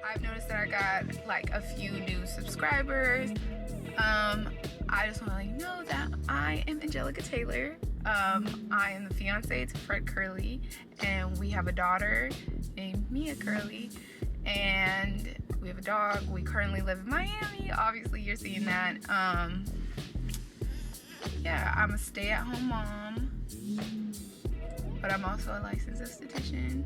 I've noticed that I got like a few new subscribers. I just want to let you know that I am Angelica Taylor. I am the fiance to Fred Kerley, and we have a daughter named Mia Kerley, and we have a dog. We currently live in Miami. Obviously, you're seeing that. Yeah, I'm a stay-at-home mom, but I'm also a licensed esthetician.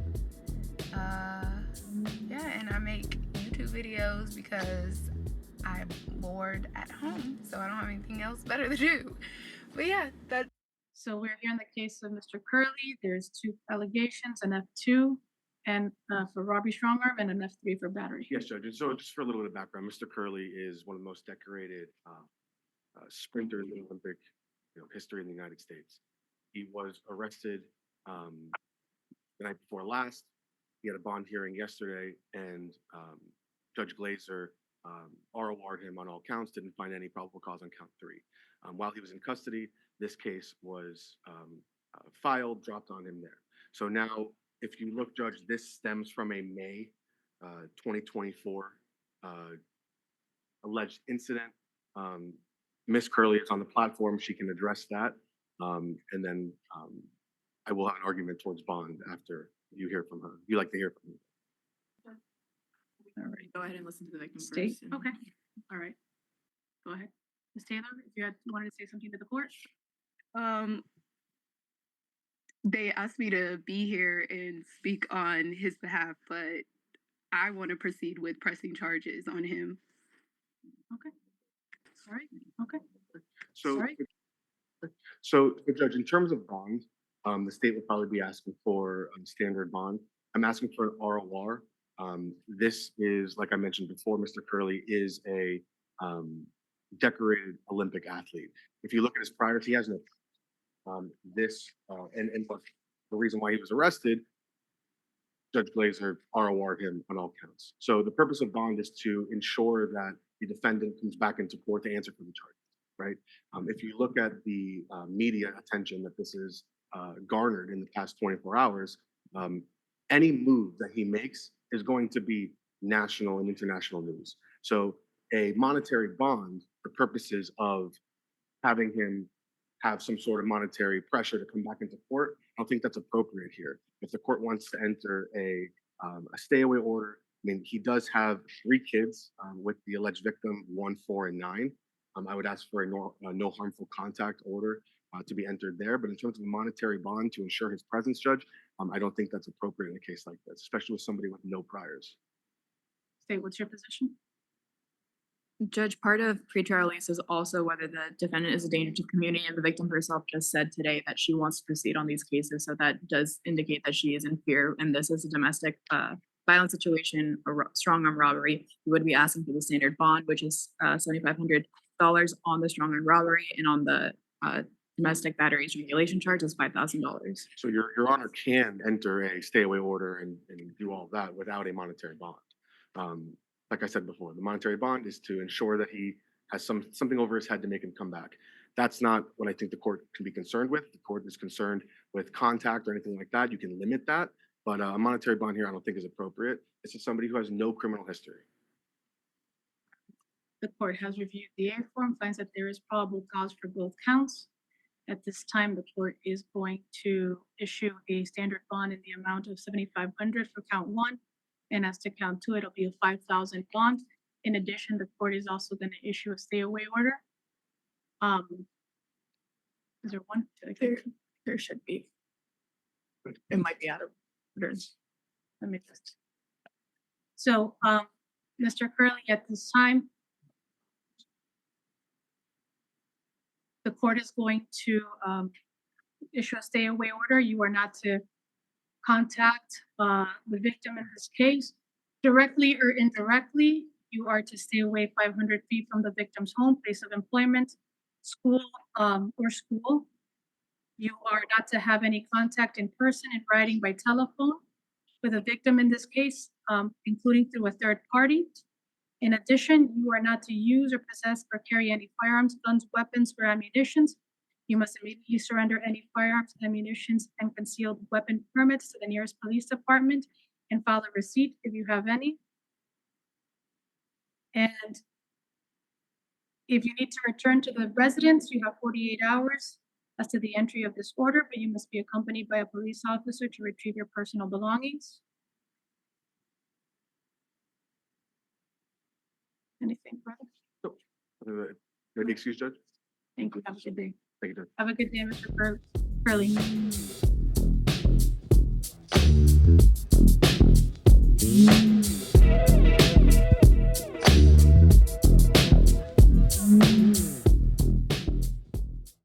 Yeah, and I make YouTube videos because I'm bored at home, so I don't have anything else better to do. But yeah, that. So we're here in the case of Mr. Kerley. There's 2 allegations, an F2 and for robbery strong arm and an F3 for battery. Yes, Judge. And so, just for a little bit of background, Mr. Kerley is one of the most decorated sprinters in Olympic history in the United States. He was arrested the night before last. He had a bond hearing yesterday, and Judge Glazer ROR'd him on all counts, didn't find any probable cause on count 3. While he was in custody, this case was filed, dropped on him there. So now, if you look, Judge, this stems from a May 2024 alleged incident. Ms. Kerley is on the platform. She can address that. And then I will have an argument towards bond after you hear from her. You like to hear from me. All right. Go ahead and listen to the victim State. first. Okay. All right. Go ahead. Ms. Taylor, if you wanted to say something to the court. They asked me to be here and speak on his behalf, but I want to proceed with pressing charges on him. Okay. All right. Okay. So, Sorry? so Judge, in terms of bond, the state would probably be asking for standard bond. I'm asking for an ROR. This is, like I mentioned before, Mr. Kerley is a decorated Olympic athlete. If you look at his priors, he has no. And the reason why he was arrested, Judge Glazer ROR'd him on all counts. So the purpose of bond is to ensure that the defendant comes back into court to answer for the charges, right? If you look at the media attention that this is garnered in the past 24 hours, any move that he makes is going to be national and international news. So a monetary bond for purposes of having him have some sort of monetary pressure to come back into court, I don't think that's appropriate here. If the court wants to enter a stay away order, I mean, he does have 3 kids with the alleged victim, 1, 4, and 9. I would ask for a no harmful contact order to be entered there. But in terms of a monetary bond to ensure his presence, Judge, I don't think that's appropriate in a case like this, especially with somebody with no priors. State, what's your position? Judge, part of pretrial release is also whether the defendant is a danger to the community, and the victim herself just said today that she wants to proceed on these cases. So that does indicate that she is in fear, and this is a domestic violence situation, a strong arm robbery. You would be asking for the standard bond, which is $7,500 on the strong arm robbery, and on the domestic battery strangulation charge is $5,000. So your Honor can enter a stay away order and do all that without a monetary bond. Like I said before, the monetary bond is to ensure that he has something over his head to make him come back. That's not what I think the court can be concerned with. The court is concerned with contact or anything like that. You can limit that, but a monetary bond here I don't think is appropriate. This is somebody who has no criminal history. The court has reviewed the A form, finds that there is probable cause for both counts. At this time, the court is going to issue a standard bond in the amount of $7,500 for count 1. And as to count 2, it'll be a $5,000 bond. In addition, the court is also going to issue a stay away order. Is there one? There should be. It might be out of order. Let me just. So, Mr. Kerley, at this time, the court is going to issue a stay away order. You are not to contact the victim in this case directly or indirectly. You are to stay away 500 feet from the victim's home, place of employment, school, or school. You are not to have any contact in person, in writing, by telephone with a victim in this case, including through a third party. In addition, you are not to use or possess or carry any firearms, guns, weapons, or ammunition. You must immediately surrender any firearms, ammunition, and concealed weapon permits to the nearest police department and file a receipt if you have any. And if you need to return to the residence, you have 48 hours as to the entry of this order, but you must be accompanied by a police officer to retrieve your personal belongings. Anything further? Ready, excuse, Judge? Thank you. Have a good day. Thank you, Judge. Have a good day, Mr. Curley.